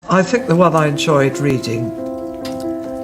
I think the one I enjoyed reading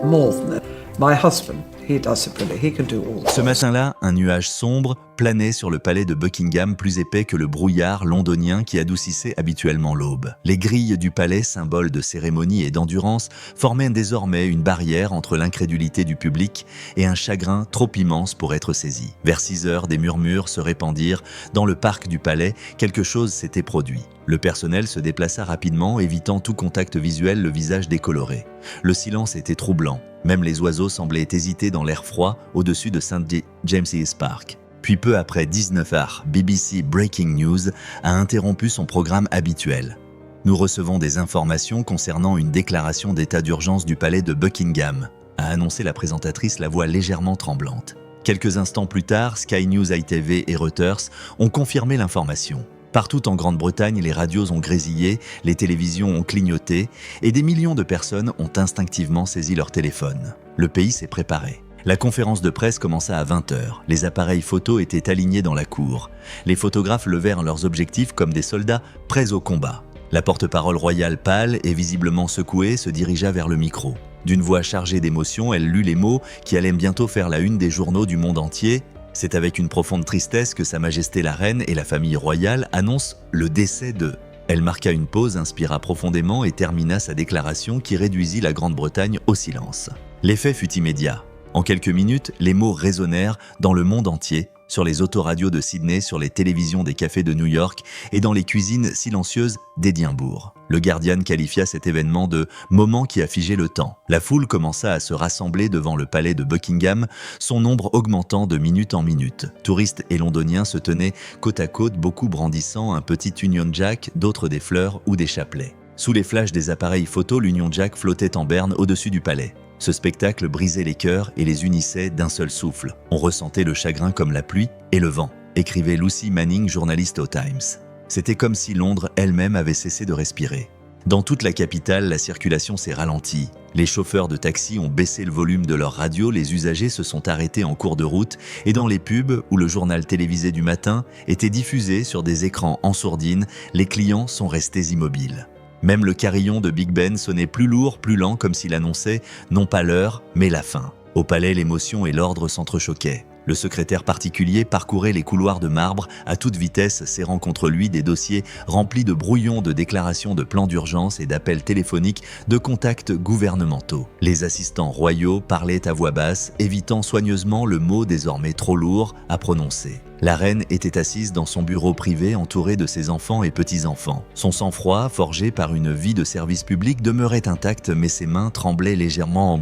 more than my husband. He does it really. He can do all Ce that. matin-là, un nuage sombre planait sur le palais de Buckingham, plus épais que le brouillard londonien qui adoucissait habituellement l'aube. Les grilles du palais, symbole de cérémonie et d'endurance, formaient désormais une barrière entre l'incrédulité du public et un chagrin trop immense pour être saisi. Vers 6 heures, des murmures se répandirent. Dans le parc du palais, quelque chose s'était produit. Le personnel se déplaça rapidement, évitant tout contact visuel, le visage décoloré. Le silence était troublant. Même les oiseaux semblaient hésiter dans l'air froid au-dessus de St. James's Park. Puis peu après 19h, BBC Breaking News a interrompu son programme habituel. Nous recevons des informations concernant une déclaration d'état d'urgence du palais de Buckingham, a annoncé la présentatrice, la voix légèrement tremblante. Quelques instants plus tard, Sky News ITV et Reuters ont confirmé l'information. Partout en Grande-Bretagne, les radios ont grésillé, les télévisions ont clignoté et des millions de personnes ont instinctivement saisi leur téléphone. Le pays s'est préparé. La conférence de presse commença à 20h. Les appareils photos étaient alignés dans la cour. Les photographes levèrent leurs objectifs comme des soldats prêts au combat. La porte-parole royale, pâle et visiblement secouée, se dirigea vers le micro. D'une voix chargée d'émotion, elle lut les mots qui allaient bientôt faire la une des journaux du monde entier. C'est avec une profonde tristesse que Sa Majesté la Reine et la famille royale annoncent le décès de... Elle marqua une pause, inspira profondément et termina sa déclaration qui réduisit la Grande-Bretagne au silence. L'effet fut immédiat. En quelques minutes, les mots résonnèrent dans le monde entier, sur les autoradios de Sydney, sur les télévisions des cafés de New York et dans les cuisines silencieuses d'Édimbourg. Le Guardian qualifia cet événement de « moment qui a figé le temps ». La foule commença à se rassembler devant le palais de Buckingham, son nombre augmentant de minute en minute. Touristes et londoniens se tenaient côte à côte, beaucoup brandissant un petit Union Jack, d'autres des fleurs ou des chapelets. Sous les flashs des appareils photo, l'Union Jack flottait en berne au-dessus du palais. Ce spectacle brisait les cœurs et les unissait d'un seul souffle. On ressentait le chagrin comme la pluie et le vent, écrivait Lucy Manning, journaliste au Times. C'était comme si Londres elle-même avait cessé de respirer. Dans toute la capitale, la circulation s'est ralentie. Les chauffeurs de taxi ont baissé le volume de leur radio, les usagers se sont arrêtés en cours de route et dans les pubs où le journal télévisé du matin était diffusé sur des écrans en sourdine, les clients sont restés immobiles. Même le carillon de Big Ben sonnait plus lourd, plus lent, comme s'il annonçait non pas l'heure, mais la fin. Au palais, l'émotion et l'ordre s'entrechoquaient. Le secrétaire particulier parcourait les couloirs de marbre à toute vitesse, serrant contre lui des dossiers remplis de brouillons de déclarations de plans d'urgence et d'appels téléphoniques de contacts gouvernementaux. Les assistants royaux parlaient à voix basse, évitant soigneusement le mot désormais trop lourd à prononcer. La reine était assise dans son bureau privé entourée de ses enfants et petits-enfants. Son sang-froid, forgé par une vie de service public, demeurait intact, mais ses mains tremblaient légèrement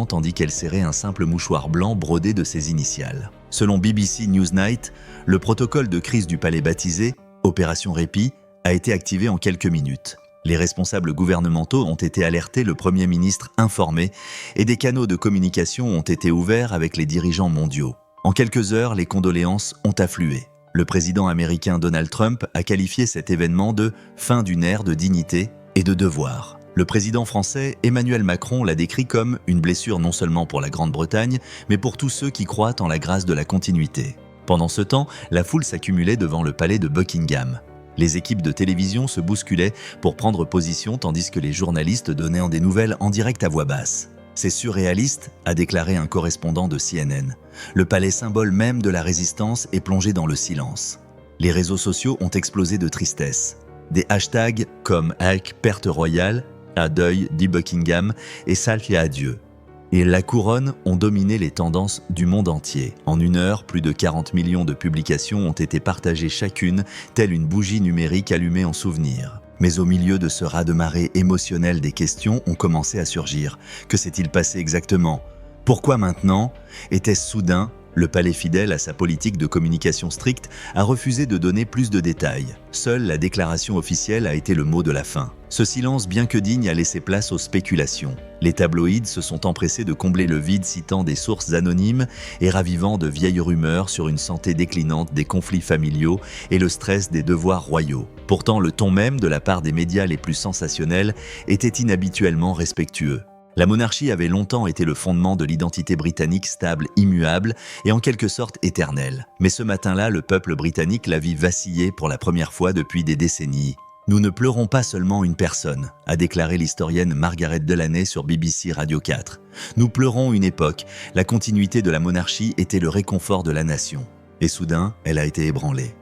tandis qu'elle serrait un simple mouchoir blanc brodé de ses initiales. Selon BBC Newsnight, le protocole de crise du palais baptisé « Opération Répit » a été activé en quelques minutes. Les responsables gouvernementaux ont été alertés, le Premier ministre informé et des canaux de communication ont été ouverts avec les dirigeants mondiaux. En quelques heures, les condoléances ont afflué. Le président américain Donald Trump a qualifié cet événement de « fin d'une ère de dignité et de devoir ». Le président français Emmanuel Macron l'a décrit comme une blessure non seulement pour la Grande-Bretagne, mais pour tous ceux qui croient en la grâce de la continuité. Pendant ce temps, la foule s'accumulait devant le palais de Buckingham. Les équipes de télévision se bousculaient pour prendre position tandis que les journalistes donnaient des nouvelles en direct à voix basse. C'est surréaliste, a déclaré un correspondant de CNN. Le palais symbole même de la résistance est plongé dans le silence. Les réseaux sociaux ont explosé de tristesse. Des hashtags comme #perte royale, à deuil dit Buckingham et Salve à Dieu. Et la couronne ont dominé les tendances du monde entier. En une heure, plus de 40 millions de publications ont été partagées chacune, telle une bougie numérique allumée en souvenir. Mais au milieu de ce raz-de-marée émotionnel, des questions ont commencé à surgir. Que s'est-il passé exactement ? Pourquoi maintenant ? Était-ce soudain ? Le palais, fidèle à sa politique de communication stricte, a refusé de donner plus de détails. Seule la déclaration officielle a été le mot de la fin. Ce silence, bien que digne, a laissé place aux spéculations. Les tabloïds se sont empressés de combler le vide, citant des sources anonymes et ravivant de vieilles rumeurs sur une santé déclinante, des conflits familiaux et le stress des devoirs royaux. Pourtant, le ton même de la part des médias les plus sensationnels était inhabituellement respectueux. La monarchie avait longtemps été le fondement de l'identité britannique stable, immuable et en quelque sorte éternelle. Mais ce matin-là, le peuple britannique la vit vaciller pour la première fois depuis des décennies. Nous ne pleurons pas seulement une personne, a déclaré l'historienne Margaret Delaney sur BBC Radio 4. Nous pleurons une époque. La continuité de la monarchie était le réconfort de la nation. Et soudain, elle a été ébranlée.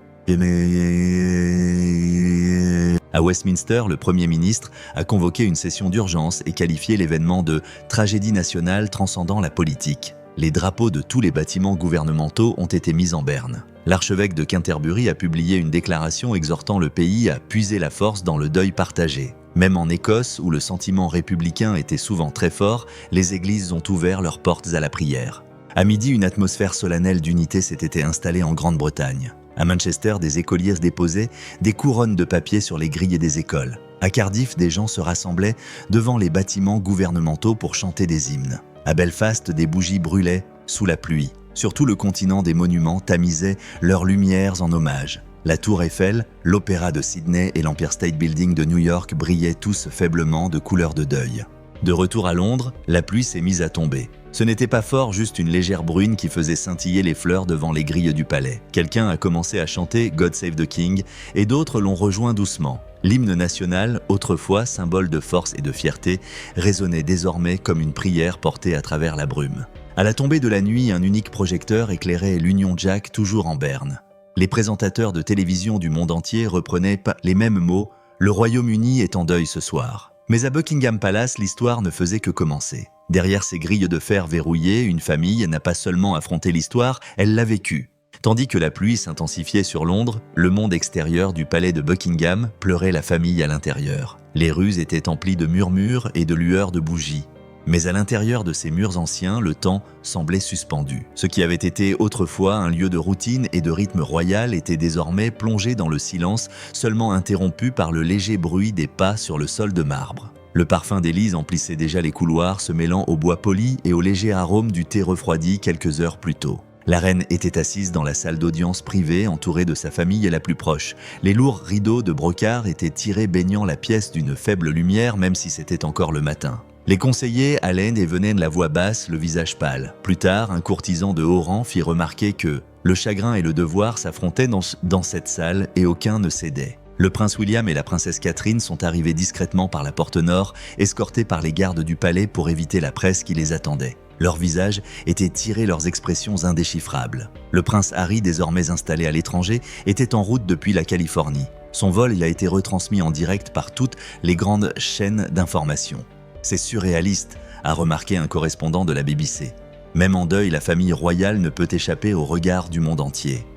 À Westminster, le Premier ministre a convoqué une session d'urgence et qualifié l'événement de « tragédie nationale transcendant la politique ». Les drapeaux de tous les bâtiments gouvernementaux ont été mis en berne. L'archevêque de Canterbury a publié une déclaration exhortant le pays à puiser la force dans le deuil partagé. Même en Écosse, où le sentiment républicain était souvent très fort, les églises ont ouvert leurs portes à la prière. À midi, une atmosphère solennelle d'unité s'était installée en Grande-Bretagne. À Manchester, des écoliers déposaient des couronnes de papier sur les grilles des écoles. À Cardiff, des gens se rassemblaient devant les bâtiments gouvernementaux pour chanter des hymnes. À Belfast, des bougies brûlaient sous la pluie. Sur tout le continent, des monuments tamisaient leurs lumières en hommage. La Tour Eiffel, l'Opéra de Sydney et l'Empire State Building de New York brillaient tous faiblement de couleurs de deuil. De retour à Londres, la pluie s'est mise à tomber. Ce n'était pas fort, juste une légère bruine qui faisait scintiller les fleurs devant les grilles du palais. Quelqu'un a commencé à chanter « God Save the King » et d'autres l'ont rejoint doucement. L'hymne national, autrefois symbole de force et de fierté, résonnait désormais comme une prière portée à travers la brume. À la tombée de la nuit, un unique projecteur éclairait l'Union Jack toujours en berne. Les présentateurs de télévision du monde entier reprenaient les mêmes mots « Le Royaume-Uni est en deuil ce soir ». Mais à Buckingham Palace, l'histoire ne faisait que commencer. Derrière ces grilles de fer verrouillées, une famille n'a pas seulement affronté l'histoire, elle l'a vécue. Tandis que la pluie s'intensifiait sur Londres, le monde extérieur du palais de Buckingham pleurait la famille à l'intérieur. Les rues étaient emplies de murmures et de lueurs de bougies. Mais à l'intérieur de ces murs anciens, le temps semblait suspendu. Ce qui avait été autrefois un lieu de routine et de rythme royal était désormais plongé dans le silence, seulement interrompu par le léger bruit des pas sur le sol de marbre. Le parfum d'Élise emplissait déjà les couloirs, se mêlant au bois poli et au léger arôme du thé refroidi quelques heures plus tôt. La reine était assise dans la salle d'audience privée, entourée de sa famille la plus proche. Les lourds rideaux de brocart étaient tirés baignant la pièce d'une faible lumière, même si c'était encore le matin. Les conseillers allaient et venaient de la voix basse, le visage pâle. Plus tard, un courtisan de haut rang fit remarquer que le chagrin et le devoir s'affrontaient dans cette salle et aucun ne cédait. Le prince William et la princesse Catherine sont arrivés discrètement par la porte nord, escortés par les gardes du palais pour éviter la presse qui les attendait. Leurs visages étaient tirés, leurs expressions indéchiffrables. Le prince Harry, désormais installé à l'étranger, était en route depuis la Californie. Son vol a été retransmis en direct par toutes les grandes chaînes d'information. C'est surréaliste, a remarqué un correspondant de la BBC. Même en deuil, la famille royale ne peut échapper au regard du monde entier.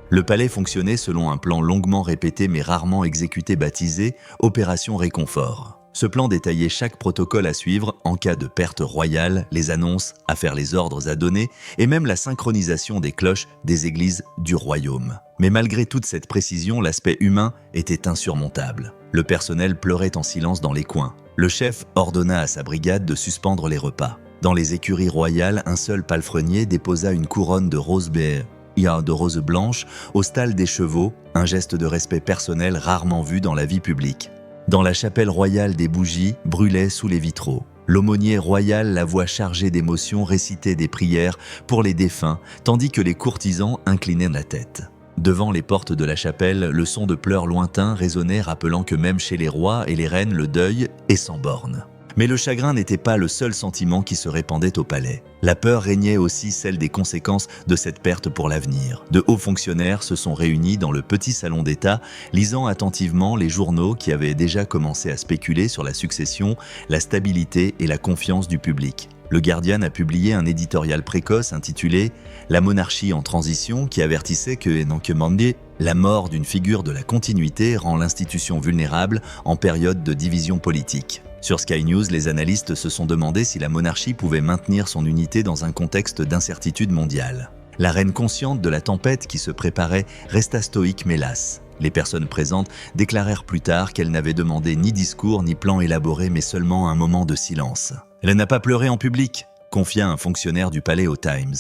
Le palais fonctionnait selon un plan longuement répété mais rarement exécuté baptisé « Opération Réconfort ». Ce plan détaillait chaque protocole à suivre en cas de perte royale, les annonces, à faire les ordres à donner et même la synchronisation des cloches des églises du royaume. Mais malgré toute cette précision, l'aspect humain était insurmontable. Le personnel pleurait en silence dans les coins. Le chef ordonna à sa brigade de suspendre les repas. Dans les écuries royales, un seul palefrenier déposa une couronne de roses de roses blanches au stall des chevaux, un geste de respect personnel rarement vu dans la vie publique. Dans la chapelle royale, des bougies brûlaient sous les vitraux. L'aumônier royal, la voix chargée d'émotion, récitait des prières pour les défunts, tandis que les courtisans inclinaient la tête. Devant les portes de la chapelle, le son de pleurs lointains résonnait, rappelant que même chez les rois et les reines, le deuil est sans borne. Mais le chagrin n'était pas le seul sentiment qui se répandait au palais. La peur régnait aussi, celle des conséquences de cette perte pour l'avenir. De hauts fonctionnaires se sont réunis dans le petit salon d'État, lisant attentivement les journaux qui avaient déjà commencé à spéculer sur la succession, la stabilité et la confiance du public. Le Guardian a publié un éditorial précoce intitulé « La monarchie en transition » qui avertissait que la mort d'une figure de la continuité rend l'institution vulnérable en période de division politique. Sur Sky News, les analystes se sont demandé si la monarchie pouvait maintenir son unité dans un contexte d'incertitude mondiale. La reine, consciente de la tempête qui se préparait, resta stoïque mais lasse. Les personnes présentes déclarèrent plus tard qu'elle n'avait demandé ni discours ni plan élaboré mais seulement un moment de silence. Elle n'a pas pleuré en public, confia un fonctionnaire du palais au Times.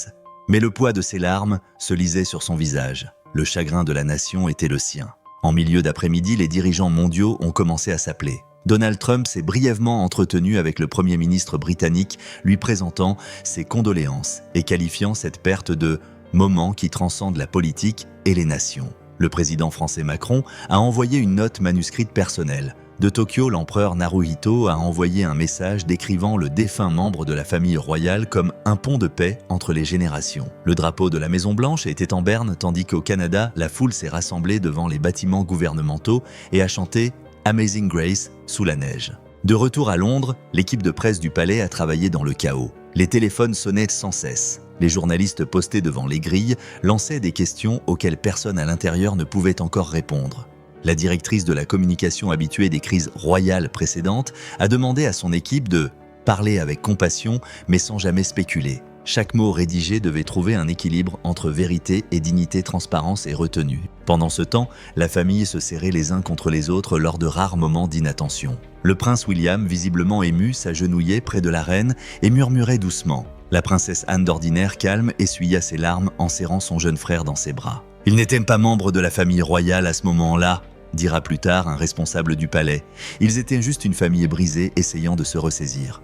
Mais le poids de ses larmes se lisait sur son visage. Le chagrin de la nation était le sien. En milieu d'après-midi, les dirigeants mondiaux ont commencé à s'appeler. Donald Trump s'est brièvement entretenu avec le Premier ministre britannique, lui présentant ses condoléances et qualifiant cette perte de « moment qui transcende la politique et les nations ». Le président français Macron a envoyé une note manuscrite personnelle. De Tokyo, l'empereur Naruhito a envoyé un message décrivant le défunt membre de la famille royale comme un pont de paix entre les générations. Le drapeau de la Maison-Blanche était en berne, tandis qu'au Canada, la foule s'est rassemblée devant les bâtiments gouvernementaux et a chanté « Amazing Grace » sous la neige. De retour à Londres, l'équipe de presse du palais a travaillé dans le chaos. Les téléphones sonnaient sans cesse. Les journalistes postés devant les grilles lançaient des questions auxquelles personne à l'intérieur ne pouvait encore répondre. La directrice de la communication habituée des crises royales précédentes a demandé à son équipe de parler avec compassion mais sans jamais spéculer. Chaque mot rédigé devait trouver un équilibre entre vérité et dignité, transparence et retenue. Pendant ce temps, la famille se serrait les uns contre les autres lors de rares moments d'inattention. Le prince William, visiblement ému, s'agenouillait près de la reine et murmurait doucement. La princesse Anne, d'ordinaire calme, essuya ses larmes en serrant son jeune frère dans ses bras. « Il n'était pas membre de la famille royale à ce moment-là », dira plus tard un responsable du palais. Ils étaient juste une famille brisée essayant de se ressaisir.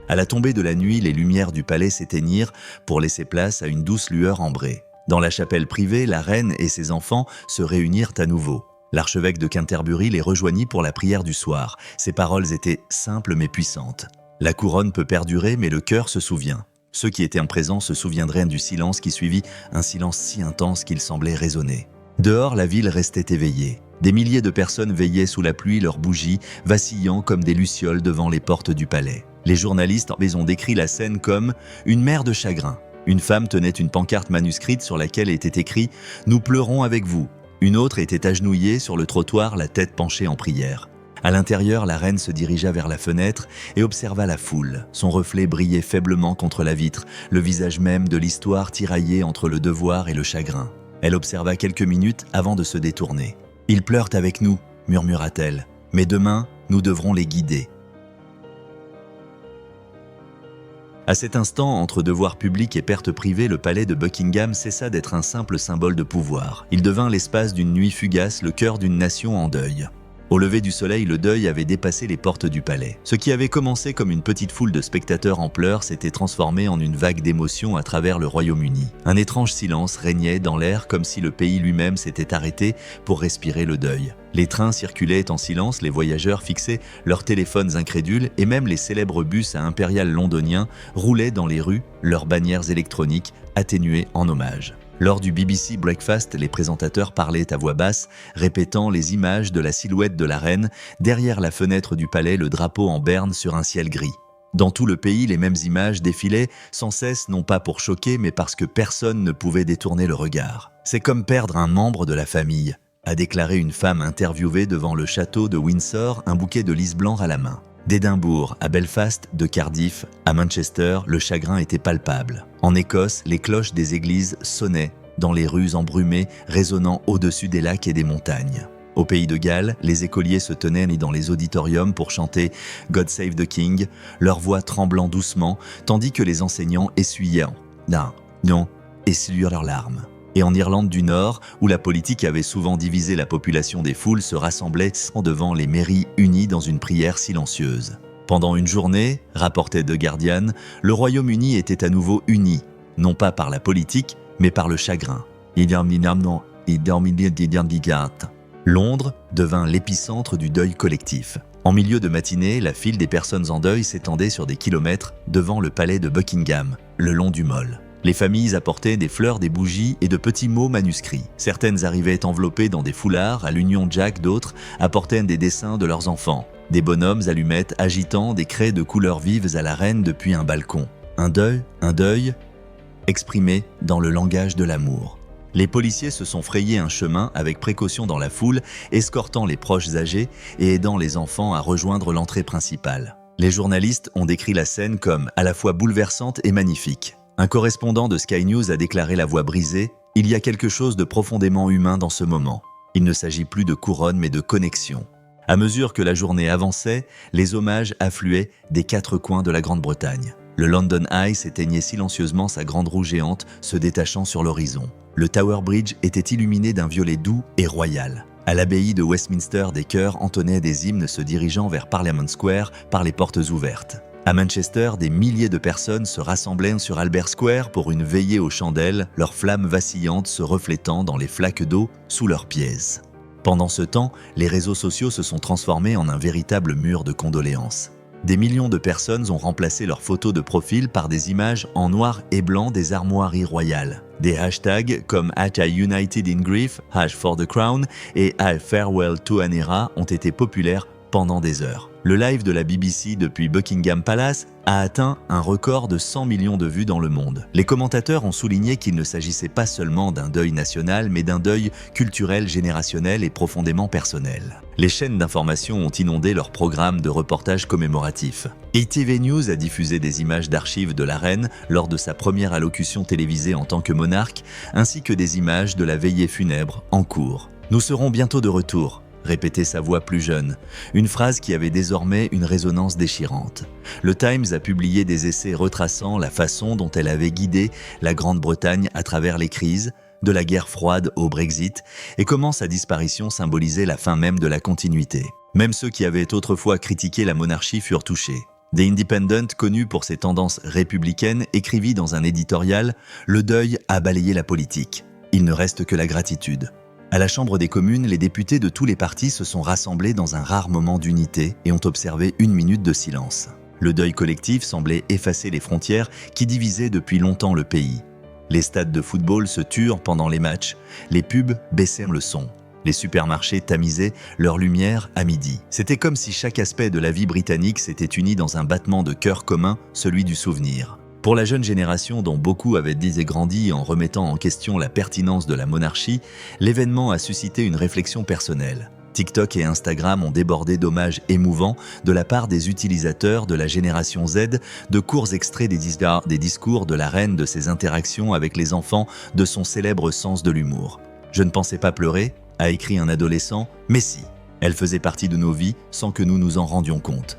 À la tombée de la nuit, les lumières du palais s'éteignirent pour laisser place à une douce lueur ambrée. Dans la chapelle privée, la reine et ses enfants se réunirent à nouveau. L'archevêque de Canterbury les rejoignit pour la prière du soir. Ses paroles étaient simples mais puissantes. La couronne peut perdurer, mais le cœur se souvient. Ceux qui étaient en présence se souviendraient du silence qui suivit, un silence si intense qu'il semblait résonner. Dehors, la ville restait éveillée. Des milliers de personnes veillaient sous la pluie, leurs bougies vacillant comme des lucioles devant les portes du palais. Les journalistes ont décrit la scène comme une mer de chagrin. Une femme tenait une pancarte manuscrite sur laquelle était écrit « Nous pleurons avec vous ». Une autre était agenouillée sur le trottoir, la tête penchée en prière. À l'intérieur, la reine se dirigea vers la fenêtre et observa la foule. Son reflet brillait faiblement contre la vitre, le visage même de l'histoire tiraillé entre le devoir et le chagrin. Elle observa quelques minutes avant de se détourner. « Ils pleurent avec nous », murmura-t-elle, « mais demain, nous devrons les guider. » À cet instant, entre devoir public et perte privée, le palais de Buckingham cessa d'être un simple symbole de pouvoir. Il devint l'espace d'une nuit fugace, le cœur d'une nation en deuil. Au lever du soleil, le deuil avait dépassé les portes du palais. Ce qui avait commencé comme une petite foule de spectateurs en pleurs s'était transformé en une vague d'émotions à travers le Royaume-Uni. Un étrange silence régnait dans l'air comme si le pays lui-même s'était arrêté pour respirer le deuil. Les trains circulaient en silence, les voyageurs fixaient leurs téléphones incrédules et même les célèbres bus à Impérial londoniens roulaient dans les rues, leurs bannières électroniques atténuées en hommage. Lors du BBC Breakfast, les présentateurs parlaient à voix basse, répétant les images de la silhouette de la reine, derrière la fenêtre du palais, le drapeau en berne sur un ciel gris. Dans tout le pays, les mêmes images défilaient, sans cesse, non pas pour choquer, mais parce que personne ne pouvait détourner le regard. « C'est comme perdre un membre de la famille », a déclaré une femme interviewée devant le château de Windsor, un bouquet de lys blanc à la main. D'Édimbourg à Belfast, de Cardiff à Manchester, le chagrin était palpable. En Écosse, les cloches des églises sonnaient dans les rues embrumées, résonnant au-dessus des lacs et des montagnes. Au pays de Galles, les écoliers se tenaient dans les auditoriums pour chanter « God Save the King », leur voix tremblant doucement, tandis que les enseignants essuyaient leurs larmes. Et en Irlande du Nord, où la politique avait souvent divisé la population, des foules se rassemblaient devant les mairies unies dans une prière silencieuse. Pendant une journée, rapportait The Guardian, le Royaume-Uni était à nouveau uni, non pas par la politique, mais par le chagrin. Londres devint l'épicentre du deuil collectif. En milieu de matinée, la file des personnes en deuil s'étendait sur des kilomètres devant le palais de Buckingham, le long du Mall. Les familles apportaient des fleurs, des bougies et de petits mots manuscrits. Certaines arrivaient enveloppées dans des foulards à l'Union Jack, d'autres apportaient des dessins de leurs enfants. Des bonhommes allumettes agitant des craies de couleurs vives à la reine depuis un balcon. Un deuil exprimé dans le langage de l'amour. Les policiers se sont frayés un chemin avec précaution dans la foule, escortant les proches âgés et aidant les enfants à rejoindre l'entrée principale. Les journalistes ont décrit la scène comme à la fois bouleversante et magnifique. Un correspondant de Sky News a déclaré la voix brisée « Il y a quelque chose de profondément humain dans ce moment. Il ne s'agit plus de couronne mais de connexion. » À mesure que la journée avançait, les hommages affluaient des quatre coins de la Grande-Bretagne. Le London Eye s'éteignait silencieusement, sa grande roue géante se détachant sur l'horizon. Le Tower Bridge était illuminé d'un violet doux et royal. À l'abbaye de Westminster, des chœurs entonnaient des hymnes se dirigeant vers Parliament Square par les portes ouvertes. À Manchester, des milliers de personnes se rassemblèrent sur Albert Square pour une veillée aux chandelles, leurs flammes vacillantes se reflétant dans les flaques d'eau sous leurs pieds. Pendant ce temps, les réseaux sociaux se sont transformés en un véritable mur de condoléances. Des millions de personnes ont remplacé leurs photos de profil par des images en noir et blanc des armoiries royales. Des hashtags comme #United in Grief, #For the Crown et #Farewell to an Era ont été populaires pendant des heures. Le live de la BBC depuis Buckingham Palace a atteint un record de 100 millions de vues dans le monde. Les commentateurs ont souligné qu'il ne s'agissait pas seulement d'un deuil national, mais d'un deuil culturel, générationnel et profondément personnel. Les chaînes d'information ont inondé leurs programmes de reportages commémoratifs. ETV News a diffusé des images d'archives de la reine lors de sa première allocution télévisée en tant que monarque, ainsi que des images de la veillée funèbre en cours. « Nous serons bientôt de retour », répétait sa voix plus jeune, une phrase qui avait désormais une résonance déchirante. Le Times a publié des essais retraçant la façon dont elle avait guidé la Grande-Bretagne à travers les crises, de la guerre froide au Brexit, et comment sa disparition symbolisait la fin même de la continuité. Même ceux qui avaient autrefois critiqué la monarchie furent touchés. The Independent, connu pour ses tendances républicaines, écrivit dans un éditorial « Le deuil a balayé la politique. Il ne reste que la gratitude ». À la Chambre des communes, les députés de tous les partis se sont rassemblés dans un rare moment d'unité et ont observé 1 minute de silence. Le deuil collectif semblait effacer les frontières qui divisaient depuis longtemps le pays. Les stades de football se turent pendant les matchs, les pubs baissèrent le son. Les supermarchés tamisaient leur lumière à midi. C'était comme si chaque aspect de la vie britannique s'était uni dans un battement de cœur commun, celui du souvenir. Pour la jeune génération dont beaucoup avaient dit et grandi en remettant en question la pertinence de la monarchie, l'événement a suscité une réflexion personnelle. TikTok et Instagram ont débordé d'hommages émouvants de la part des utilisateurs de la génération Z, de courts extraits des discours de la reine, de ses interactions avec les enfants, de son célèbre sens de l'humour. « Je ne pensais pas pleurer », a écrit un adolescent, mais si, elle faisait partie de nos vies sans que nous nous en rendions compte.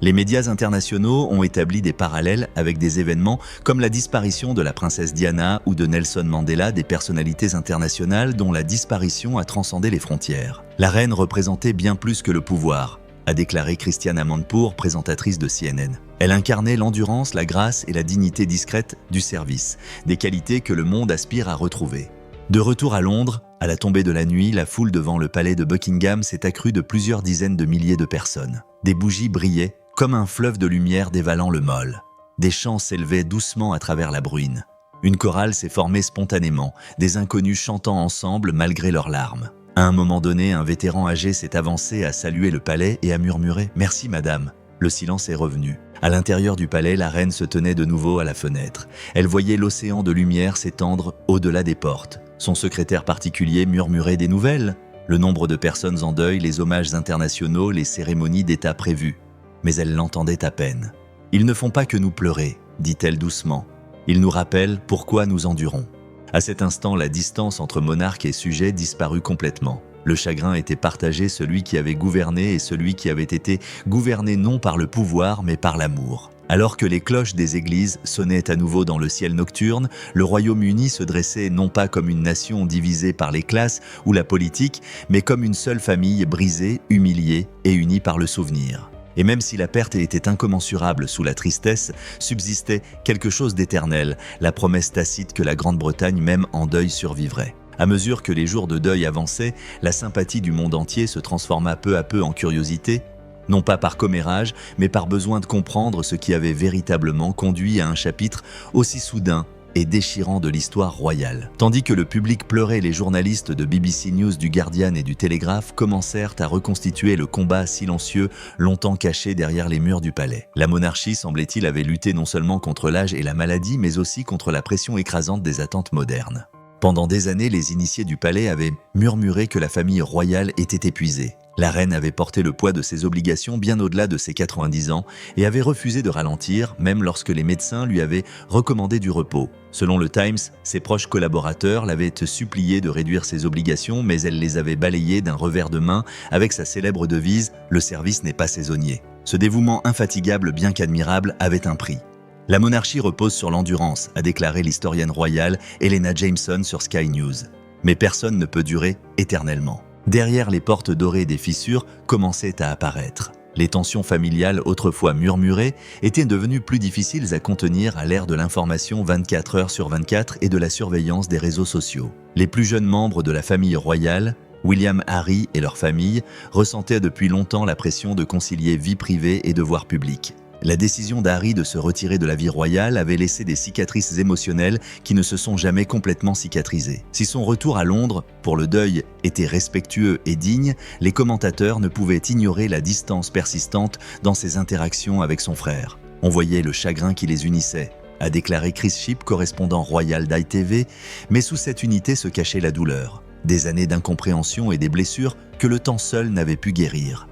Les médias internationaux ont établi des parallèles avec des événements comme la disparition de la princesse Diana ou de Nelson Mandela, des personnalités internationales dont la disparition a transcendé les frontières. La reine représentait bien plus que le pouvoir, a déclaré Christiane Amanpour, présentatrice de CNN. Elle incarnait l'endurance, la grâce et la dignité discrète du service, des qualités que le monde aspire à retrouver. De retour à Londres, à la tombée de la nuit, la foule devant le palais de Buckingham s'est accrue de plusieurs dizaines de milliers de personnes. Des bougies brillaient comme un fleuve de lumière dévalant le Mall. Des chants s'élevaient doucement à travers la bruine. Une chorale s'est formée spontanément, des inconnus chantant ensemble malgré leurs larmes. À un moment donné, un vétéran âgé s'est avancé à saluer le palais et à murmurer « Merci madame ». Le silence est revenu. À l'intérieur du palais, la reine se tenait de nouveau à la fenêtre. Elle voyait l'océan de lumière s'étendre au-delà des portes. Son secrétaire particulier murmurait des nouvelles. Le nombre de personnes en deuil, les hommages internationaux, les cérémonies d'État prévues. Mais elle l'entendait à peine. « Ils ne font pas que nous pleurer », dit-elle doucement. « Ils nous rappellent pourquoi nous endurons. » À cet instant, la distance entre monarque et sujet disparut complètement. Le chagrin était partagé, celui qui avait gouverné et celui qui avait été gouverné non par le pouvoir mais par l'amour. Alors que les cloches des églises sonnaient à nouveau dans le ciel nocturne, le Royaume-Uni se dressait non pas comme une nation divisée par les classes ou la politique, mais comme une seule famille brisée, humiliée et unie par le souvenir. Et même si la perte était incommensurable sous la tristesse, subsistait quelque chose d'éternel, la promesse tacite que la Grande-Bretagne même en deuil survivrait. À mesure que les jours de deuil avançaient, la sympathie du monde entier se transforma peu à peu en curiosité, non pas par commérage, mais par besoin de comprendre ce qui avait véritablement conduit à un chapitre aussi soudain et déchirant de l'histoire royale. Tandis que le public pleurait, les journalistes de BBC News, du Guardian et du Telegraph commencèrent à reconstituer le combat silencieux longtemps caché derrière les murs du palais. La monarchie, semblait-il, avait lutté non seulement contre l'âge et la maladie, mais aussi contre la pression écrasante des attentes modernes. Pendant des années, les initiés du palais avaient murmuré que la famille royale était épuisée. La reine avait porté le poids de ses obligations bien au-delà de ses 90 ans et avait refusé de ralentir, même lorsque les médecins lui avaient recommandé du repos. Selon le Times, ses proches collaborateurs l'avaient supplié de réduire ses obligations, mais elle les avait balayées d'un revers de main avec sa célèbre devise « Le service n'est pas saisonnier ». Ce dévouement infatigable, bien qu'admirable, avait un prix. La monarchie repose sur l'endurance, a déclaré l'historienne royale Helena Jameson sur Sky News. Mais personne ne peut durer éternellement. Derrière les portes dorées des fissures commençaient à apparaître. Les tensions familiales autrefois murmurées étaient devenues plus difficiles à contenir à l'ère de l'information 24 heures sur 24 et de la surveillance des réseaux sociaux. Les plus jeunes membres de la famille royale, William, Harry et leur famille, ressentaient depuis longtemps la pression de concilier vie privée et devoir public. La décision d'Harry de se retirer de la vie royale avait laissé des cicatrices émotionnelles qui ne se sont jamais complètement cicatrisées. Si son retour à Londres, pour le deuil, était respectueux et digne, les commentateurs ne pouvaient ignorer la distance persistante dans ses interactions avec son frère. On voyait le chagrin qui les unissait, a déclaré Chris Shipp, correspondant royal d'ITV, mais sous cette unité se cachait la douleur. Des années d'incompréhension et des blessures que le temps seul n'avait pu guérir.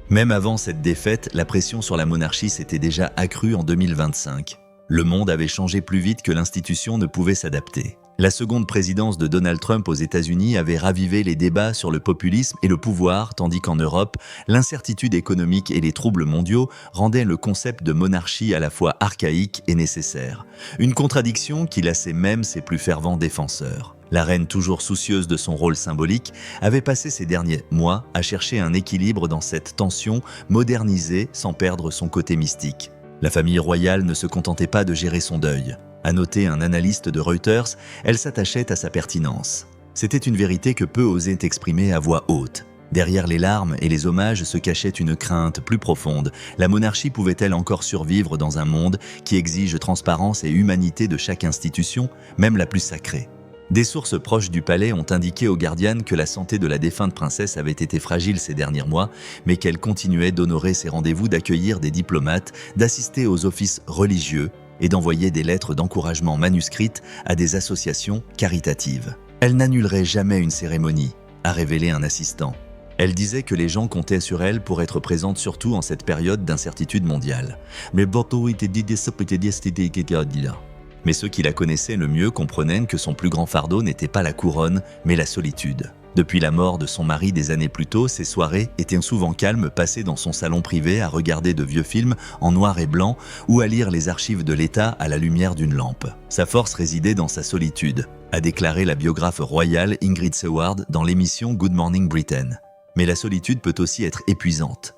Même avant cette défaite, la pression sur la monarchie s'était déjà accrue en 2025. Le monde avait changé plus vite que l'institution ne pouvait s'adapter. La seconde présidence de Donald Trump aux États-Unis avait ravivé les débats sur le populisme et le pouvoir, tandis qu'en Europe, l'incertitude économique et les troubles mondiaux rendaient le concept de monarchie à la fois archaïque et nécessaire. Une contradiction qui lassait même ses plus fervents défenseurs. La reine, toujours soucieuse de son rôle symbolique, avait passé ces derniers mois à chercher un équilibre dans cette tension, modernisée sans perdre son côté mystique. La famille royale ne se contentait pas de gérer son deuil. À noter un analyste de Reuters, elle s'attachait à sa pertinence. C'était une vérité que peu osaient exprimer à voix haute. Derrière les larmes et les hommages se cachait une crainte plus profonde. La monarchie pouvait-elle encore survivre dans un monde qui exige transparence et humanité de chaque institution, même la plus sacrée ? Des sources proches du palais ont indiqué au Guardian que la santé de la défunte princesse avait été fragile ces derniers mois, mais qu'elle continuait d'honorer ses rendez-vous, d'accueillir des diplomates, d'assister aux offices religieux et d'envoyer des lettres d'encouragement manuscrites à des associations caritatives. Elle n'annulerait jamais une cérémonie, a révélé un assistant. Elle disait que les gens comptaient sur elle pour être présente surtout en cette période d'incertitude mondiale. Mais ceux qui la connaissaient le mieux comprenaient que son plus grand fardeau n'était pas la couronne, mais la solitude. Depuis la mort de son mari des années plus tôt, ses soirées étaient souvent calmes, passées dans son salon privé à regarder de vieux films en noir et blanc ou à lire les archives de l'État à la lumière d'une lampe. Sa force résidait dans sa solitude, a déclaré la biographe royale Ingrid Seward dans l'émission Good Morning Britain. Mais la solitude peut aussi être épuisante.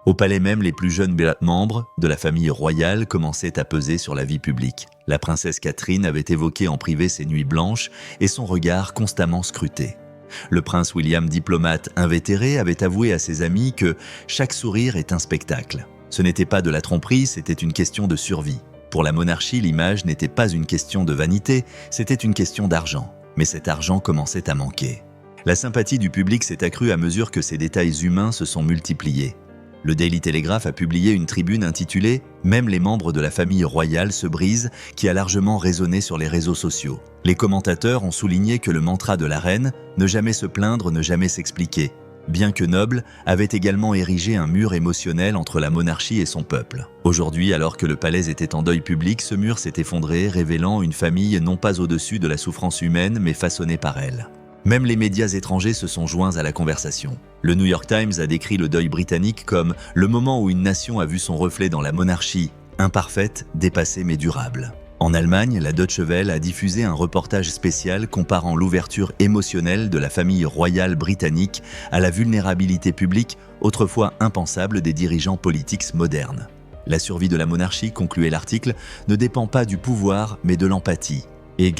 Au palais même, les plus jeunes membres de la famille royale commençaient à peser sur la vie publique. La princesse Catherine avait évoqué en privé ses nuits blanches et son regard constamment scruté. Le prince William, diplomate invétéré, avait avoué à ses amis que chaque sourire est un spectacle. Ce n'était pas de la tromperie, c'était une question de survie. Pour la monarchie, l'image n'était pas une question de vanité, c'était une question d'argent. Mais cet argent commençait à manquer. La sympathie du public s'est accrue à mesure que ces détails humains se sont multipliés. Le Daily Telegraph a publié une tribune intitulée « Même les membres de la famille royale se brisent » qui a largement résonné sur les réseaux sociaux. Les commentateurs ont souligné que le mantra de la reine « Ne jamais se plaindre, ne jamais s'expliquer », bien que noble, avait également érigé un mur émotionnel entre la monarchie et son peuple. Aujourd'hui, alors que le palais était en deuil public, ce mur s'est effondré, révélant une famille non pas au-dessus de la souffrance humaine, mais façonnée par elle. Même les médias étrangers se sont joints à la conversation. Le New York Times a décrit le deuil britannique comme « le moment où une nation a vu son reflet dans la monarchie, imparfaite, dépassée mais durable ». En Allemagne, la Deutsche Welle a diffusé un reportage spécial comparant l'ouverture émotionnelle de la famille royale britannique à la vulnérabilité publique autrefois impensable des dirigeants politiques modernes. La survie de la monarchie, concluait l'article, ne dépend pas du pouvoir mais de l'empathie. Et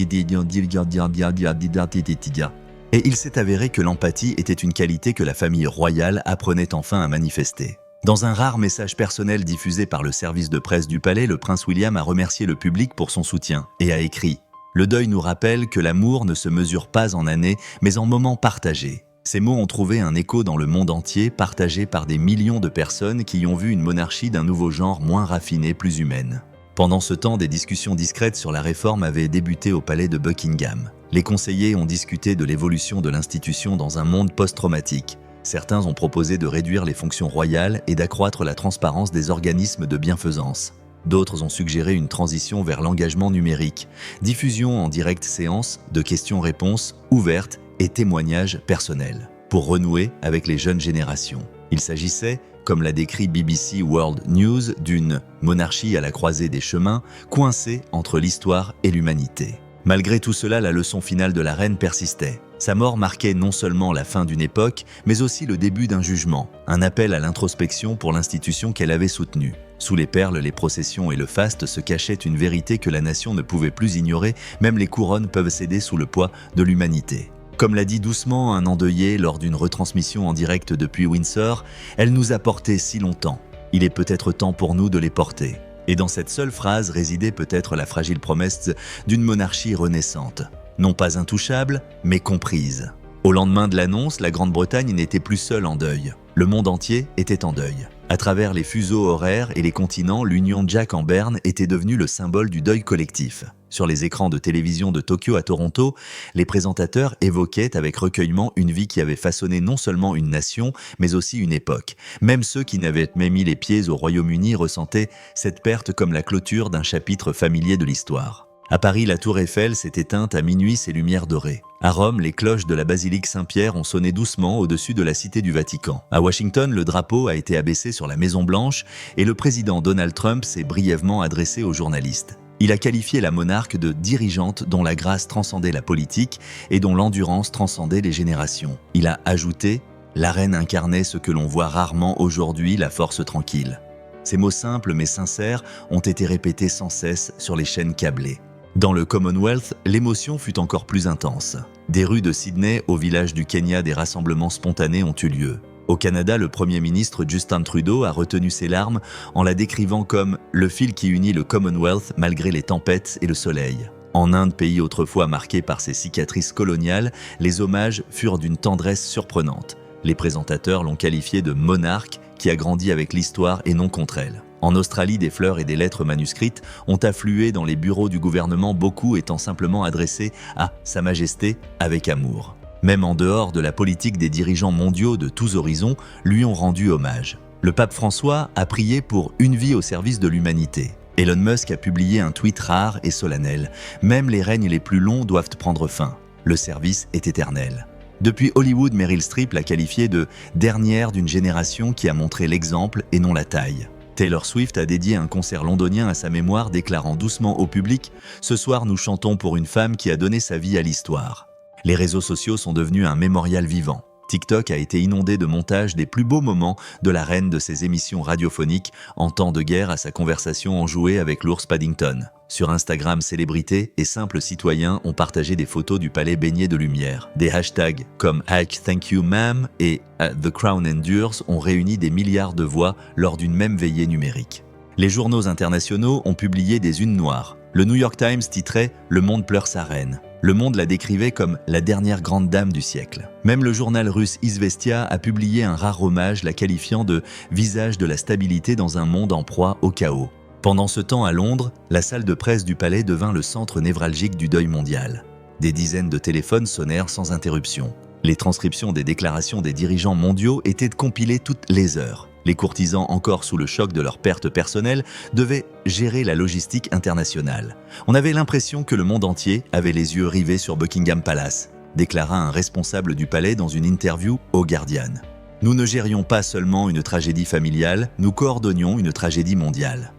il s'est avéré que l'empathie était une qualité que la famille royale apprenait enfin à manifester. Dans un rare message personnel diffusé par le service de presse du palais, le prince William a remercié le public pour son soutien et a écrit « Le deuil nous rappelle que l'amour ne se mesure pas en années, mais en moments partagés. » Ces mots ont trouvé un écho dans le monde entier, partagés par des millions de personnes qui ont vu une monarchie d'un nouveau genre moins raffinée, plus humaine. Pendant ce temps, des discussions discrètes sur la réforme avaient débuté au palais de Buckingham. Les conseillers ont discuté de l'évolution de l'institution dans un monde post-traumatique. Certains ont proposé de réduire les fonctions royales et d'accroître la transparence des organismes de bienfaisance. D'autres ont suggéré une transition vers l'engagement numérique, diffusion en direct séance de questions-réponses ouvertes et témoignages personnels, pour renouer avec les jeunes générations. Il s'agissait comme l'a décrit BBC World News, d'une monarchie à la croisée des chemins, coincée entre l'histoire et l'humanité. Malgré tout cela, la leçon finale de la reine persistait. Sa mort marquait non seulement la fin d'une époque, mais aussi le début d'un jugement, un appel à l'introspection pour l'institution qu'elle avait soutenue. Sous les perles, les processions et le faste se cachait une vérité que la nation ne pouvait plus ignorer, même les couronnes peuvent céder sous le poids de l'humanité. Comme l'a dit doucement un endeuillé lors d'une retransmission en direct depuis Windsor, elle nous a portés si longtemps. Il est peut-être temps pour nous de les porter. Et dans cette seule phrase résidait peut-être la fragile promesse d'une monarchie renaissante. Non pas intouchable, mais comprise. Au lendemain de l'annonce, la Grande-Bretagne n'était plus seule en deuil. Le monde entier était en deuil. À travers les fuseaux horaires et les continents, l'Union Jack en Berne était devenue le symbole du deuil collectif. Sur les écrans de télévision de Tokyo à Toronto, les présentateurs évoquaient avec recueillement une vie qui avait façonné non seulement une nation, mais aussi une époque. Même ceux qui n'avaient jamais mis les pieds au Royaume-Uni ressentaient cette perte comme la clôture d'un chapitre familier de l'histoire. À Paris, la tour Eiffel s'est éteinte à minuit ses lumières dorées. À Rome, les cloches de la basilique Saint-Pierre ont sonné doucement au-dessus de la cité du Vatican. À Washington, le drapeau a été abaissé sur la Maison-Blanche et le président Donald Trump s'est brièvement adressé aux journalistes. Il a qualifié la monarque de dirigeante dont la grâce transcendait la politique et dont l'endurance transcendait les générations. Il a ajouté « La reine incarnait ce que l'on voit rarement aujourd'hui, la force tranquille ». Ces mots simples mais sincères ont été répétés sans cesse sur les chaînes câblées. Dans le Commonwealth, l'émotion fut encore plus intense. Des rues de Sydney au village du Kenya, des rassemblements spontanés ont eu lieu. Au Canada, le Premier ministre Justin Trudeau a retenu ses larmes en la décrivant comme « le fil qui unit le Commonwealth malgré les tempêtes et le soleil ». En Inde, pays autrefois marqué par ses cicatrices coloniales, les hommages furent d'une tendresse surprenante. Les présentateurs l'ont qualifié de « monarque qui a grandi avec l'histoire et non contre elle ». En Australie, des fleurs et des lettres manuscrites ont afflué dans les bureaux du gouvernement, beaucoup étant simplement adressés à Sa Majesté avec amour. Même en dehors de la politique, des dirigeants mondiaux de tous horizons lui ont rendu hommage. Le pape François a prié pour une vie au service de l'humanité. Elon Musk a publié un tweet rare et solennel. Même les règnes les plus longs doivent prendre fin. Le service est éternel. Depuis Hollywood, Meryl Streep l'a qualifiée de « dernière d'une génération qui a montré l'exemple et non la taille ». Taylor Swift a dédié un concert londonien à sa mémoire, déclarant doucement au public « Ce soir, nous chantons pour une femme qui a donné sa vie à l'histoire ». Les réseaux sociaux sont devenus un mémorial vivant. TikTok a été inondé de montages des plus beaux moments de la reine de ses émissions radiophoniques en temps de guerre à sa conversation enjouée avec l'ours Paddington. Sur Instagram, célébrités et simples citoyens ont partagé des photos du palais baigné de lumière. Des hashtags comme #ThankYouMa'am et #The Crown Endures ont réuni des milliards de voix lors d'une même veillée numérique. Les journaux internationaux ont publié des unes noires. Le New York Times titrait « Le monde pleure sa reine ». Le Monde la décrivait comme la dernière grande dame du siècle. Même le journal russe Izvestia a publié un rare hommage la qualifiant de « visage de la stabilité dans un monde en proie au chaos ». Pendant ce temps à Londres, la salle de presse du palais devint le centre névralgique du deuil mondial. Des dizaines de téléphones sonnèrent sans interruption. Les transcriptions des déclarations des dirigeants mondiaux étaient compilées toutes les heures. Les courtisans, encore sous le choc de leur perte personnelle, devaient gérer la logistique internationale. On avait l'impression que le monde entier avait les yeux rivés sur Buckingham Palace, déclara un responsable du palais dans une interview au Guardian. Nous ne gérions pas seulement une tragédie familiale, nous coordonnions une tragédie mondiale.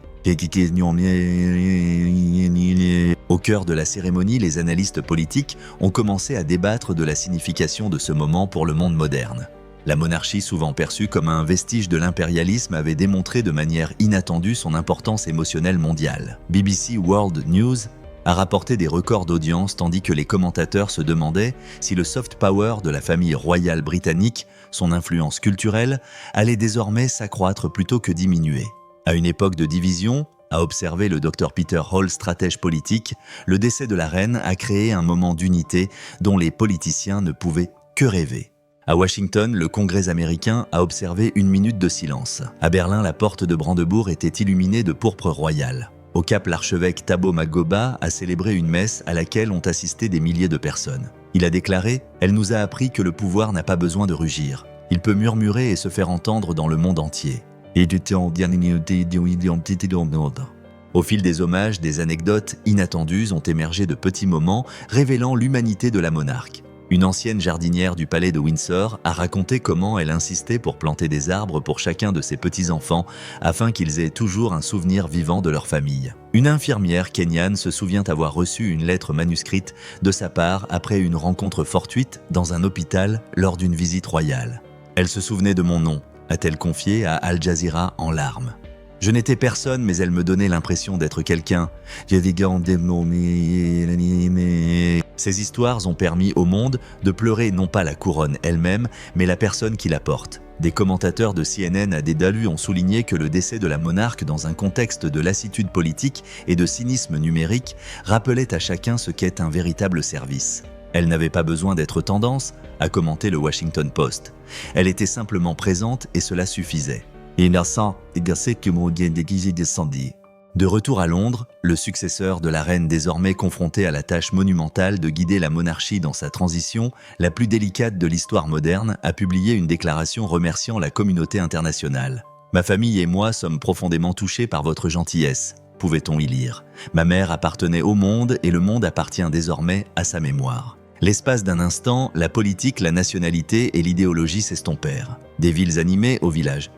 Au cœur de la cérémonie, les analystes politiques ont commencé à débattre de la signification de ce moment pour le monde moderne. La monarchie, souvent perçue comme un vestige de l'impérialisme, avait démontré de manière inattendue son importance émotionnelle mondiale. BBC World News a rapporté des records d'audience tandis que les commentateurs se demandaient si le soft power de la famille royale britannique, son influence culturelle, allait désormais s'accroître plutôt que diminuer. À une époque de division, a observé le Dr Peter Hall, stratège politique, le décès de la reine a créé un moment d'unité dont les politiciens ne pouvaient que rêver. À Washington, le Congrès américain a observé une minute de silence. À Berlin, la porte de Brandebourg était illuminée de pourpre royal. Au Cap, l'archevêque Thabo Magoba a célébré une messe à laquelle ont assisté des milliers de personnes. Il a déclaré « Elle nous a appris que le pouvoir n'a pas besoin de rugir. Il peut murmurer et se faire entendre dans le monde entier. » Au fil des hommages, des anecdotes inattendues ont émergé de petits moments révélant l'humanité de la monarque. Une ancienne jardinière du palais de Windsor a raconté comment elle insistait pour planter des arbres pour chacun de ses petits-enfants afin qu'ils aient toujours un souvenir vivant de leur famille. Une infirmière kenyane se souvient avoir reçu une lettre manuscrite de sa part après une rencontre fortuite dans un hôpital lors d'une visite royale. Elle se souvenait de mon nom, a-t-elle confié à Al Jazeera en larmes. Je n'étais personne, mais elle me donnait l'impression d'être quelqu'un. Ces histoires ont permis au monde de pleurer non pas la couronne elle-même, mais la personne qui la porte. Des commentateurs de CNN à Dédalus ont souligné que le décès de la monarque dans un contexte de lassitude politique et de cynisme numérique rappelait à chacun ce qu'est un véritable service. Elle n'avait pas besoin d'être tendance, a commenté le Washington Post. Elle était simplement présente et cela suffisait. De retour à Londres, le successeur de la reine désormais confronté à la tâche monumentale de guider la monarchie dans sa transition, la plus délicate de l'histoire moderne, a publié une déclaration remerciant la communauté internationale. « Ma famille et moi sommes profondément touchés par votre gentillesse », pouvait-on y lire. « Ma mère appartenait au monde et le monde appartient désormais à sa mémoire. » L'espace d'un instant, la politique, la nationalité et l'idéologie s'estompèrent. Des villes animées au village.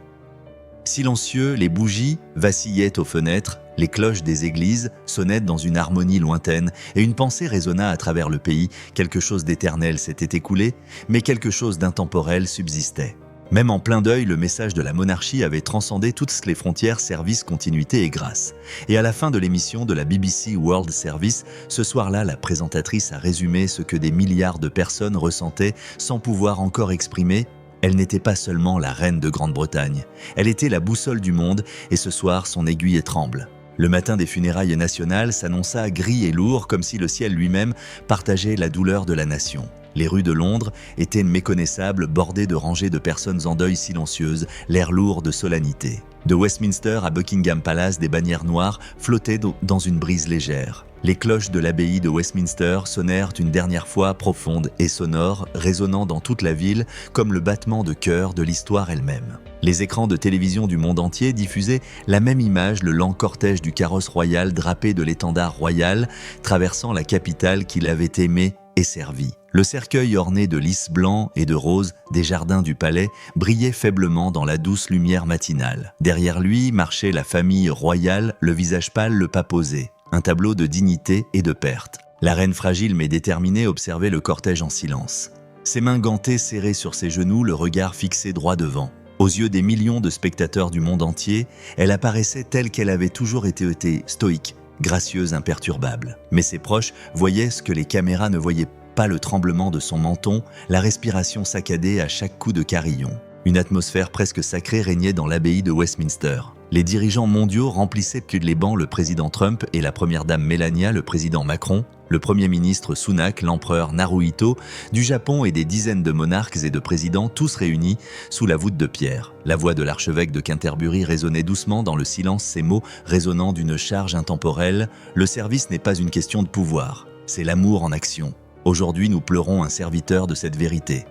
Silencieux, les bougies vacillaient aux fenêtres, les cloches des églises sonnaient dans une harmonie lointaine et une pensée résonna à travers le pays. Quelque chose d'éternel s'était écoulé, mais quelque chose d'intemporel subsistait. Même en plein deuil, le message de la monarchie avait transcendé toutes les frontières service, continuité et grâce. Et à la fin de l'émission de la BBC World Service, ce soir-là, la présentatrice a résumé ce que des milliards de personnes ressentaient sans pouvoir encore exprimer. Elle n'était pas seulement la reine de Grande-Bretagne, elle était la boussole du monde et ce soir son aiguille tremble. Le matin des funérailles nationales s'annonça gris et lourd comme si le ciel lui-même partageait la douleur de la nation. Les rues de Londres étaient méconnaissables, bordées de rangées de personnes en deuil silencieuses, l'air lourd de solennité. De Westminster à Buckingham Palace, des bannières noires flottaient dans une brise légère. Les cloches de l'abbaye de Westminster sonnèrent une dernière fois profondes et sonores, résonnant dans toute la ville comme le battement de cœur de l'histoire elle-même. Les écrans de télévision du monde entier diffusaient la même image, le lent cortège du carrosse royal drapé de l'étendard royal, traversant la capitale qu'il avait aimée et servi. Le cercueil orné de lys blancs et de roses des jardins du palais brillait faiblement dans la douce lumière matinale. Derrière lui marchait la famille royale, le visage pâle, le pas posé. Un tableau de dignité et de perte. La reine fragile mais déterminée observait le cortège en silence. Ses mains gantées serrées sur ses genoux, le regard fixé droit devant. Aux yeux des millions de spectateurs du monde entier, elle apparaissait telle qu'elle avait toujours été stoïque, gracieuse, imperturbable. Mais ses proches voyaient ce que les caméras ne voyaient pas, le tremblement de son menton, la respiration saccadée à chaque coup de carillon. Une atmosphère presque sacrée régnait dans l'abbaye de Westminster. Les dirigeants mondiaux remplissaient plus de les bancs, le président Trump et la première dame Melania, le président Macron, le premier ministre Sunak, l'empereur Naruhito, du Japon et des dizaines de monarques et de présidents, tous réunis sous la voûte de pierre. La voix de l'archevêque de Canterbury résonnait doucement dans le silence, ces mots résonnant d'une charge intemporelle. Le service n'est pas une question de pouvoir, c'est l'amour en action. Aujourd'hui, nous pleurons un serviteur de cette vérité.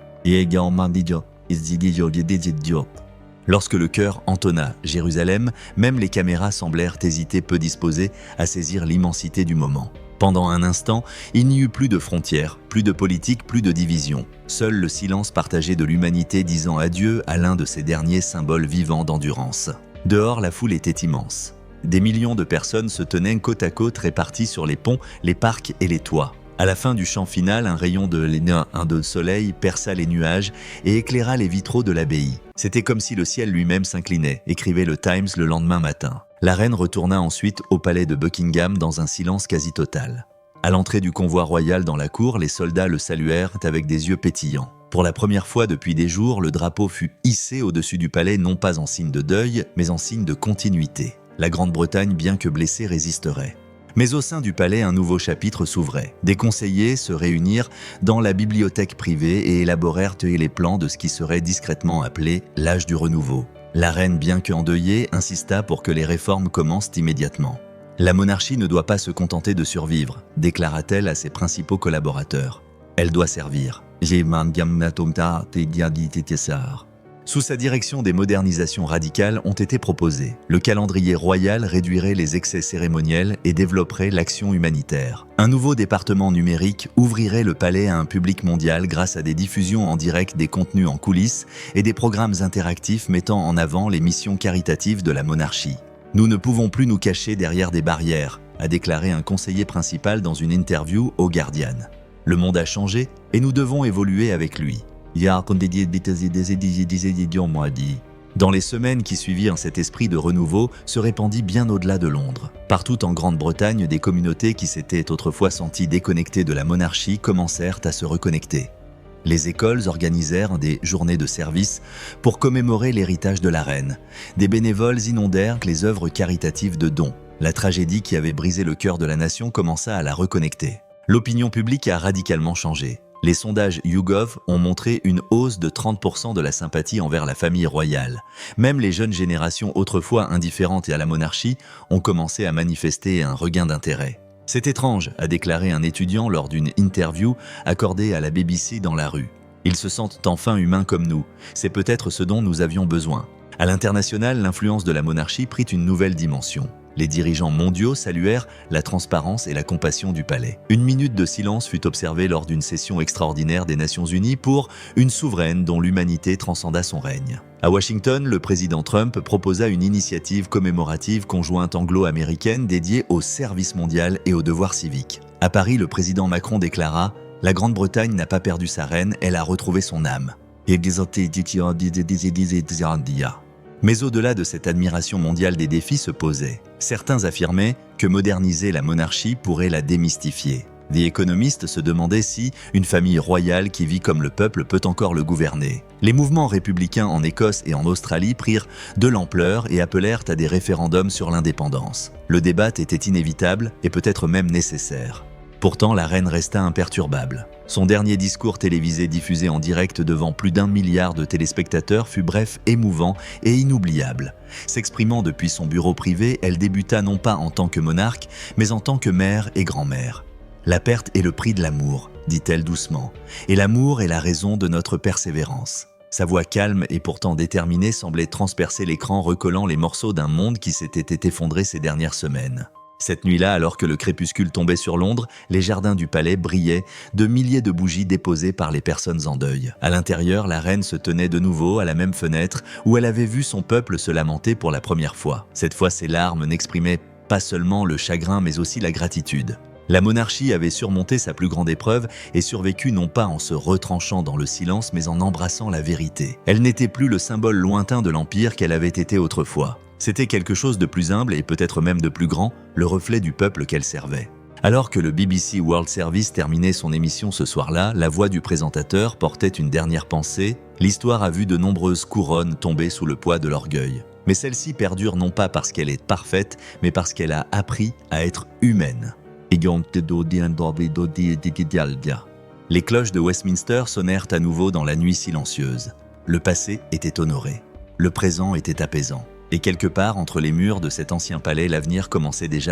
Lorsque le chœur entonna Jérusalem, même les caméras semblèrent hésiter, peu disposées à saisir l'immensité du moment. Pendant un instant, il n'y eut plus de frontières, plus de politique, plus de division. Seul le silence partagé de l'humanité disant adieu à l'un de ces derniers symboles vivants d'endurance. Dehors, la foule était immense. Des millions de personnes se tenaient côte à côte réparties sur les ponts, les parcs et les toits. À la fin du chant final, un rayon de soleil perça les nuages et éclaira les vitraux de l'abbaye. C'était comme si le ciel lui-même s'inclinait, écrivait le Times le lendemain matin. La reine retourna ensuite au palais de Buckingham dans un silence quasi total. À l'entrée du convoi royal dans la cour, les soldats le saluèrent avec des yeux pétillants. Pour la première fois depuis des jours, le drapeau fut hissé au-dessus du palais, non pas en signe de deuil, mais en signe de continuité. La Grande-Bretagne, bien que blessée, résisterait. Mais au sein du palais, un nouveau chapitre s'ouvrait. Des conseillers se réunirent dans la bibliothèque privée et élaborèrent les plans de ce qui serait discrètement appelé l'âge du renouveau. La reine, bien qu'endeuillée, insista pour que les réformes commencent immédiatement. La monarchie ne doit pas se contenter de survivre, déclara-t-elle à ses principaux collaborateurs. Elle doit servir. Sous sa direction, des modernisations radicales ont été proposées. Le calendrier royal réduirait les excès cérémoniels et développerait l'action humanitaire. Un nouveau département numérique ouvrirait le palais à un public mondial grâce à des diffusions en direct des contenus en coulisses et des programmes interactifs mettant en avant les missions caritatives de la monarchie. « Nous ne pouvons plus nous cacher derrière des barrières », a déclaré un conseiller principal dans une interview au Guardian. Le monde a changé et nous devons évoluer avec lui. Dans les semaines qui suivirent, cet esprit de renouveau se répandit bien au-delà de Londres. Partout en Grande-Bretagne, des communautés qui s'étaient autrefois senties déconnectées de la monarchie commencèrent à se reconnecter. Les écoles organisèrent des journées de service pour commémorer l'héritage de la reine. Des bénévoles inondèrent les œuvres caritatives de dons. La tragédie qui avait brisé le cœur de la nation commença à la reconnecter. L'opinion publique a radicalement changé. Les sondages YouGov ont montré une hausse de 30% de la sympathie envers la famille royale. Même les jeunes générations autrefois indifférentes à la monarchie ont commencé à manifester un regain d'intérêt. « C'est étrange », a déclaré un étudiant lors d'une interview accordée à la BBC dans la rue. « Ils se sentent enfin humains comme nous. C'est peut-être ce dont nous avions besoin. » À l'international, l'influence de la monarchie prit une nouvelle dimension. Les dirigeants mondiaux saluèrent la transparence et la compassion du palais. Une minute de silence fut observée lors d'une session extraordinaire des Nations Unies pour une souveraine dont l'humanité transcenda son règne. À Washington, le président Trump proposa une initiative commémorative conjointe anglo-américaine dédiée au service mondial et au devoir civique. À Paris, le président Macron déclara « La Grande-Bretagne n'a pas perdu sa reine, elle a retrouvé son âme. » Mais au-delà de cette admiration mondiale, des défis se posaient. Certains affirmaient que moderniser la monarchie pourrait la démystifier. The Economist se demandait si une famille royale qui vit comme le peuple peut encore le gouverner. Les mouvements républicains en Écosse et en Australie prirent de l'ampleur et appelèrent à des référendums sur l'indépendance. Le débat était inévitable et peut-être même nécessaire. Pourtant, la reine resta imperturbable. Son dernier discours télévisé diffusé en direct devant plus d'1 milliard de téléspectateurs fut bref, émouvant et inoubliable. S'exprimant depuis son bureau privé, elle débuta non pas en tant que monarque, mais en tant que mère et grand-mère. « La perte est le prix de l'amour », dit-elle doucement, « et l'amour est la raison de notre persévérance. » Sa voix calme et pourtant déterminée semblait transpercer l'écran, recollant les morceaux d'un monde qui s'était effondré ces dernières semaines. Cette nuit-là, alors que le crépuscule tombait sur Londres, les jardins du palais brillaient de milliers de bougies déposées par les personnes en deuil. À l'intérieur, la reine se tenait de nouveau à la même fenêtre où elle avait vu son peuple se lamenter pour la première fois. Cette fois, ses larmes n'exprimaient pas seulement le chagrin, mais aussi la gratitude. La monarchie avait surmonté sa plus grande épreuve et survécu non pas en se retranchant dans le silence, mais en embrassant la vérité. Elle n'était plus le symbole lointain de l'empire qu'elle avait été autrefois. C'était quelque chose de plus humble et peut-être même de plus grand, le reflet du peuple qu'elle servait. Alors que le BBC World Service terminait son émission ce soir-là, la voix du présentateur portait une dernière pensée. L'histoire a vu de nombreuses couronnes tomber sous le poids de l'orgueil. Mais celle-ci perdure non pas parce qu'elle est parfaite, mais parce qu'elle a appris à être humaine. Les cloches de Westminster sonnèrent à nouveau dans la nuit silencieuse. Le passé était honoré. Le présent était apaisant. Et quelque part, entre les murs de cet ancien palais, l'avenir commençait déjà